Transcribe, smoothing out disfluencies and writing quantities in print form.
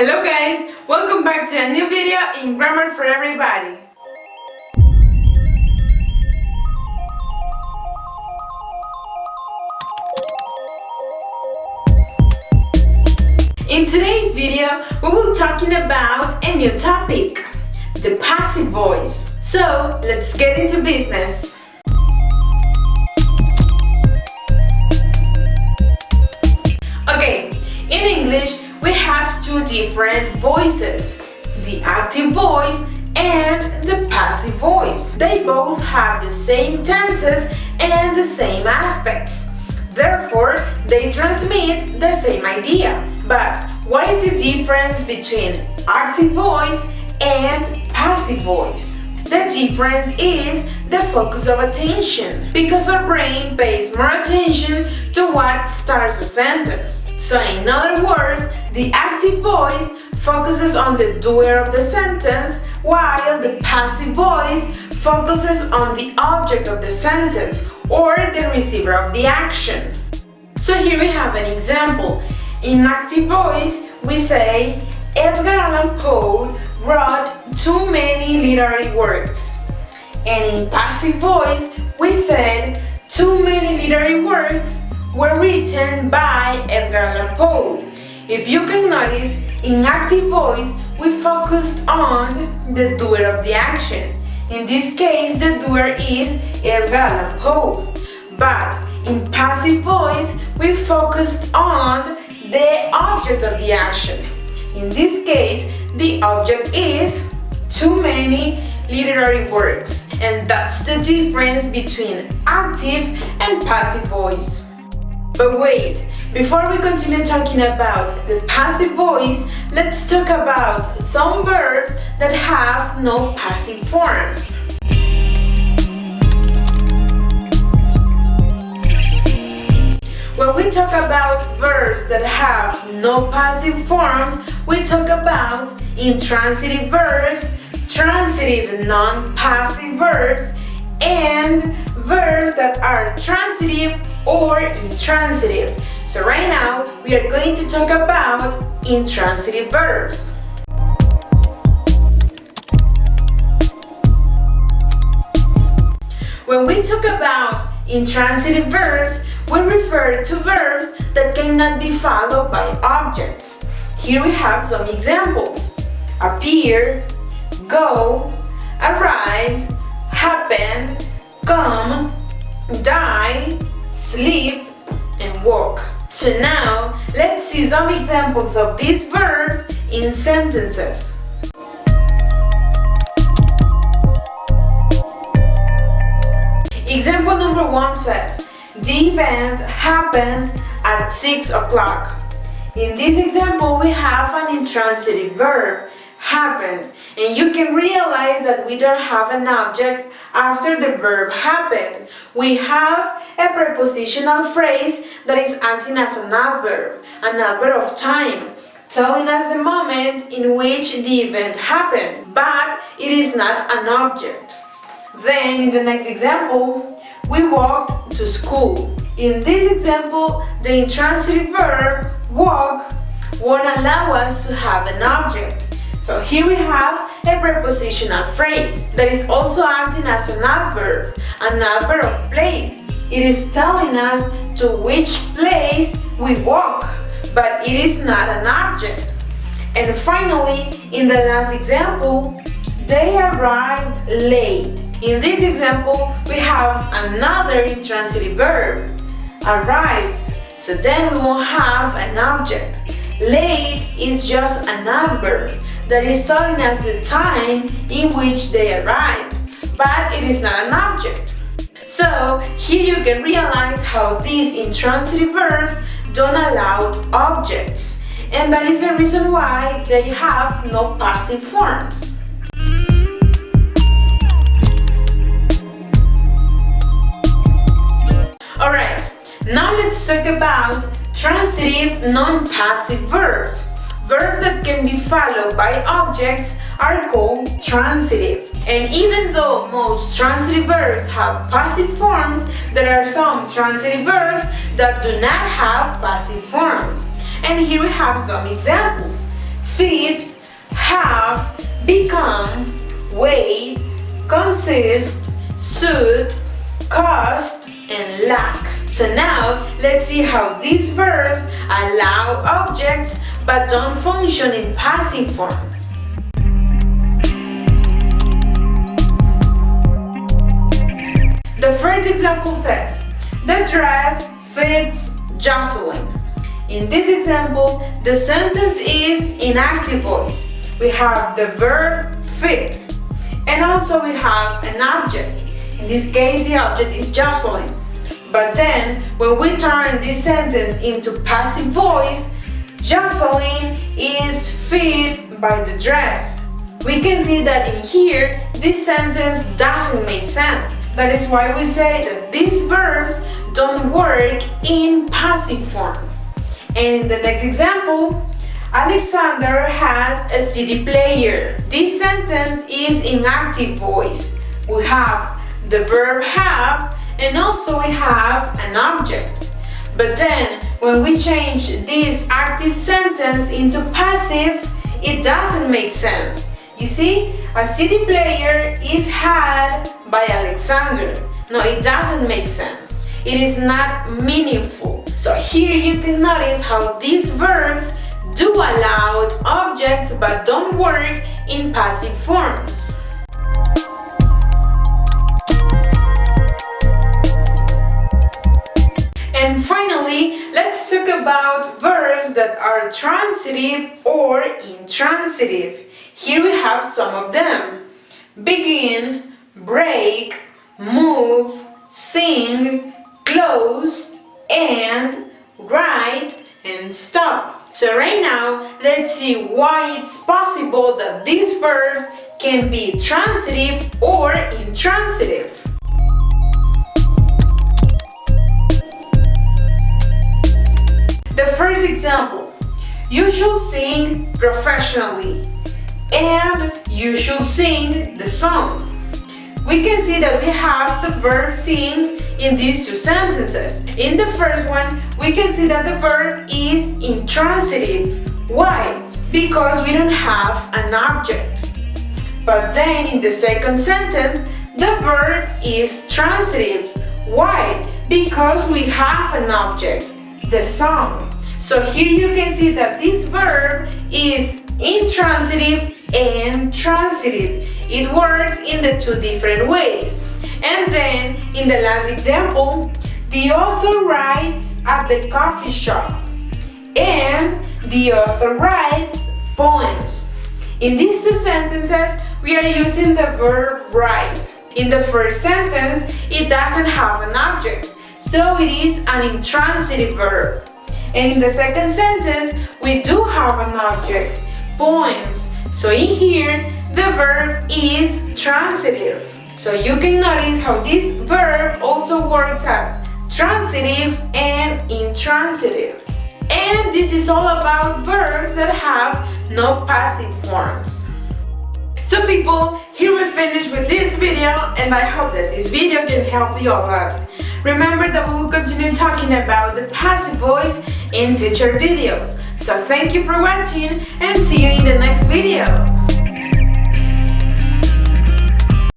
Hello guys, welcome back to a new video in Grammar for Everybody. In today's video, we will be talking about a new topic, the passive voice. So, let's get into business. Okay, in English, we have two different voices, the active voice and the passive voice. They both have the same tenses and the same aspects. Therefore, they transmit the same idea. But what is the difference between active voice and passive voice? The difference is the focus of attention, because our brain pays more attention to what starts a sentence. So in other words, the active voice focuses on the doer of the sentence, while the passive voice focuses on the object of the sentence or the receiver of the action. So here we have an example. In active voice, we say, Edgar Allan Poe wrote too many literary works. And in passive voice, we said, too many literary works were written by Edgar Allan Poe. If you can notice, in active voice, we focused on the doer of the action. In this case, the doer is Edgar Allan Poe. But in passive voice, we focused on the object of the action. In this case, the object is too many literary works. And that's the difference between active and passive voice. But wait, before we continue talking about the passive voice, let's talk about some verbs that have no passive forms. When we talk about verbs that have no passive forms, we talk about intransitive verbs, transitive non-passive verbs, and verbs that are transitive or intransitive. So right now, we are going to talk about intransitive verbs. When we talk about intransitive verbs, we refer to verbs that cannot be followed by objects. Here we have some examples: appear, go, arrived, happened, come, die, sleep, and walk. So now, let's see some examples of these verbs in sentences. Example number 1 says, the event happened at 6 o'clock. In this example, we have an intransitive verb, happened, and you can realize that we don't have an object after the verb happened. We have a prepositional phrase that is acting as an adverb of time, telling us the moment in which the event happened, but it is not an object. Then, in the next example, we walked to school. In this example, the intransitive verb walk won't allow us to have an object. So here we have a prepositional phrase that is also acting as an adverb of place. It is telling us to which place we walk, but it is not an object. And finally, in the last example, they arrived late. In this example, we have another intransitive verb, arrived, so then we won't have an object. Late is just an adverb that is telling us the time in which they arrived, but it is not an object. So here you can realize how these intransitive verbs don't allow objects, and that is the reason why they have no passive forms. Alright, now let's talk about transitive non-passive verbs. Verbs that can be followed by objects are called transitive. And even though most transitive verbs have passive forms, there are some transitive verbs that do not have passive forms. And here we have some examples. Feed become, weigh, consist, should, cost, and lack. So now let's see how these verbs allow objects but don't function in passive forms. The first example says, the dress fits Jocelyn. In this example, the sentence is in active voice. We have the verb fit, and also we have an object. In this case, the object is Jocelyn. But then, when we turn this sentence into passive voice, Jocelyn is fit by the dress. We can see that in here, this sentence doesn't make sense. That is why we say that these verbs don't work in passive forms. And in the next example, Alexander has a CD player. This sentence is in active voice. We have the verb have, and also we have an object. But then, when we change this active sentence into passive, it doesn't make sense. You see, a CD player is had by Alexander. No, it doesn't make sense. It is not meaningful. So here you can notice how these verbs do allow objects but don't work in passive forms. And finally, let's talk about verbs that are transitive or intransitive. Here we have some of them. Begin, break, move, sing, close, and, write, and stop. So right now, let's see why it's possible that these verbs can be transitive or intransitive. The first example, you should sing professionally, and you should sing the song. We can see that we have the verb sing in these two sentences. In the first one, we can see that the verb is intransitive. Why? Because we don't have an object. But then in the second sentence, the verb is transitive. Why? Because we have an object, the song. So here you can see that this verb is intransitive and transitive. It works in the two different ways. And then in the last example, the author writes at the coffee shop, and the author writes poems. In these two sentences, we are using the verb write. In the first sentence, it doesn't have an object, so it is an intransitive verb. And in the second sentence, we do have an object, poems. So in here, the verb is transitive. So you can notice how this verb also works as transitive and intransitive. And this is all about verbs that have no passive forms. So people, here we finish with this video, and I hope that this video can help you a lot. Remember that we will continue talking about the passive voice in future videos. So thank you for watching, and see you in the next video.